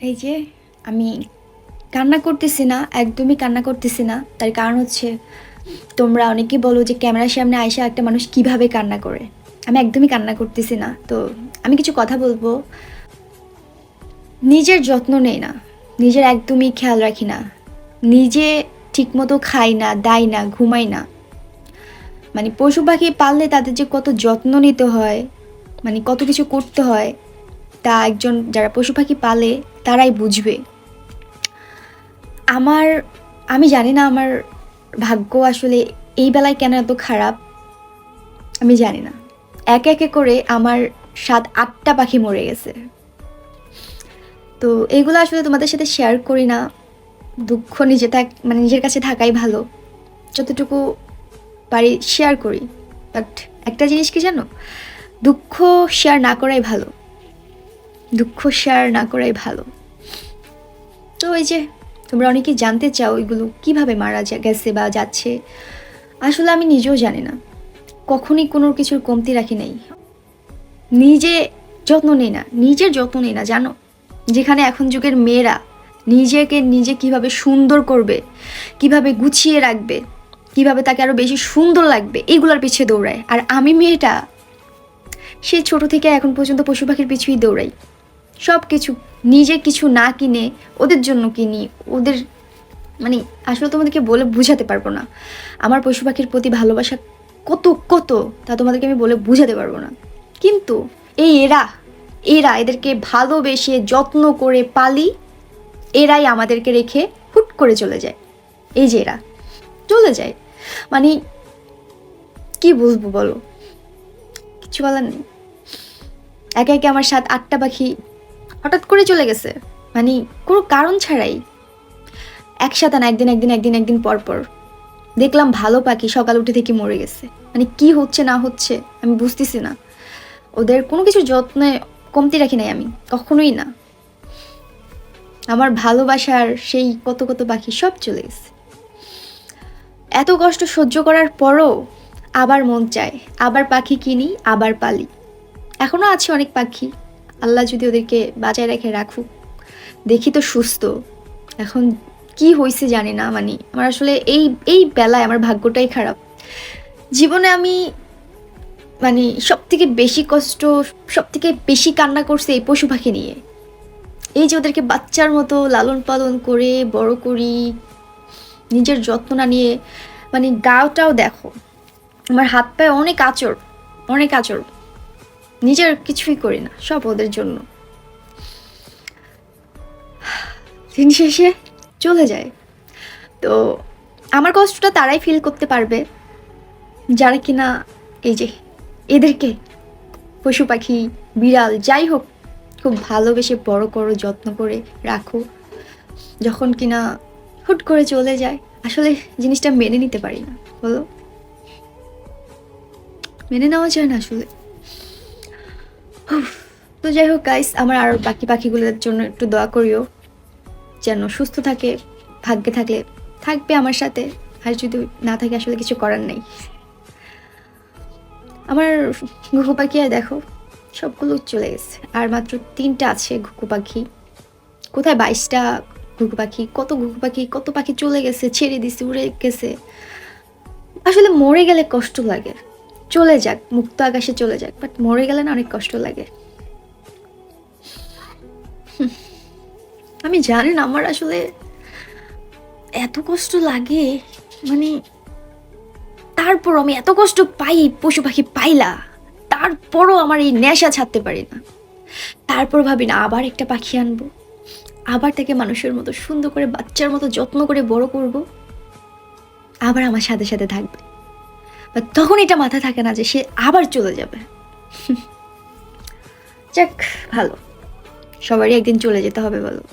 এই যে আমি কান্না করতেছি না, একদমই কান্না করতেছি না। তার কারণ হচ্ছে তোমরা অনেকেই বলো যে ক্যামেরার সামনে আইসা একটা মানুষ কিভাবে কান্না করে। আমি একদমই কান্না করতেছি না। তো আমি কিছু কথা বলবো। নিজের যত্ন নেই না, নিজের একদমই খেয়াল রাখি না, নিজে ঠিকমতো খাই না, দাই না, ঘুমাই না। মানে পশু পাখি পাললে তাদের যে কত যত্ন নিতে হয়, মানে কত কিছু করতে হয়, তা একজন যারা পশু পাখি পালে তারাই বুঝবে। আমার আমি জানি না আমার ভাগ্য আসলে এই বেলায় কেন এত খারাপ, আমি জানি না। একে একে করে আমার 7-8টা পাখি মরে গেছে। তো এইগুলো আসলে তোমাদের সাথে শেয়ার করি না। দুঃখ মানে নিজের কাছে থাকাই ভালো। যতটুকু পারি শেয়ার করি। বাট একটা জিনিস কি জানো, দুঃখ শেয়ার না করাই ভালো, দুঃখ শেয়ার না করাই ভালো। তো এই যে তোমরা অনেকেই জানতে চাও এগুলো কিভাবে মারা গেছে বা যাচ্ছে। আসলে আমি নিজেও জানি না, কখনই কোনো কিছুর কমতি রাখি নাই। নিজে যত্ন নেই না, নিজের যত্ন নেই না জানো। যেখানে এখন যুগের মেয়েরা নিজে কিভাবে সুন্দর করবে, কিভাবে গুছিয়ে রাখবে, কিভাবে তাকে আরও বেশি সুন্দর লাগবে, এইগুলোর পিছিয়ে দৌড়ায়। আর আমি মেয়েটা সে ছোট থেকে এখন পর্যন্ত পশু পাখির পিছুই দৌড়াই। সব কিছু নিজে কিছু না কিনে ওদের জন্য কিনি। ওদের মানে আসলে তোমাদেরকে বলে বুঝাতে পারবো না আমার পশু পাখির প্রতি ভালোবাসা কত কত, তা তোমাদেরকে আমি বলে বুঝাতে পারবো না। কিন্তু এরা এদেরকে ভালোবেসে যত্ন করে পালি, এরাই আমাদেরকে রেখে হুট করে চলে যায়। এই যে এরা চলে যায়, মানে কি বলবো বলো, কিছু বলার নেই। একে একে আমার 7-8টা পাখি হঠাৎ করে চলে গেছে, মানে কোনো কারণ ছাড়াই। একসাথে না, একদিন পর পর দেখলাম ভালো পাখি সকাল উঠে থেকে মরে গেছে। মানে কি হচ্ছে না হচ্ছে আমি বুঝতেছি না। ওদের কোনো কিছু যত্নে কমতি রাখি নাই আমি, কখনোই না। আমার ভালোবাসার সেই কত কত পাখি সব চলে গেছে। এত কষ্ট সহ্য করার পরও আবার মন চায়, আবার পাখি কিনি, আবার পালি। এখনও আছে অনেক পাখি, আল্লাহ যদি ওদেরকে বাঁচায় রেখে রাখুক। দেখি তো সুস্থ। এখন কি হয়েছে জানি না, মানে আমার আসলে এই এই বেলায় আমার ভাগ্যটাই খারাপ। জীবনে আমি মানে সবথেকে বেশি কষ্ট, সবথেকে বেশি কান্না করছে এই পশু পাখি নিয়ে। এই যে ওদেরকে বাচ্চার মতো লালন পালন করে বড় করি, নিজের যত্ন না নিয়ে, মানে গাটাও দেখো, আমার হাত পায়ে অনেক আঁচড়, অনেক আঁচড়। নিজের কিছুই করি না, সব ওদের জন্য। দিন শেষে চলে যায়। তো আমার কষ্টটা তারাই ফিল করতে পারবে যারা কিনা এই যে এদেরকে পশু পাখি, বিড়াল যাই হোক খুব ভালোবেসে বড় করো, যত্ন করে রাখো। যখন কিনা হুট করে চলে যায়, আসলে জিনিসটা মেনে নিতে পারি না, বলো, মেনে নেওয়া যায় না আসলে। তো যাই হোক গাইস, আমার আর বাকি পাখিগুলোর জন্য একটু দোয়া করিও, যেন সুস্থ থাকে। ভাগ্যে থাকলে থাকবে আমার সাথে, আর যদি না থাকে আসলে কিছু করার নেই। আমার ঘুঘু পাখি আর দেখো সবগুলো চলে গেছে, আর মাত্র 3টা আছে ঘুঘু পাখি। কোথায় 22টা ঘুঘু পাখি, কত পাখি চলে গেছে, ছেড়ে দিছে, উড়ে গেছে। আসলে মরে গেলে কষ্ট লাগে, চলে যাক মুক্ত আকাশে চলে যাক, বাট মরে গেলে না অনেক কষ্ট লাগে। আমি জানি না আমার আসলে এত কষ্ট লাগে, মানে তারপর আমি এত কষ্ট পাই পশু পাখি পাইলা, তারপরও আমার এই নেশা ছাড়তে পারি না। তারপর ভাবি না আবার একটা পাখি আনবো, আবার তাকে মানুষের মতো সুন্দর করে বাচ্চার মতো যত্ন করে বড় করব, আবার আমার সাথে সাথে থাকবে। বা তখন এটা মাথায় থাকে না যে সে আবার চলে যাবে। যাক, ভালো, সবারই একদিন চলে যেতে হবে বলো।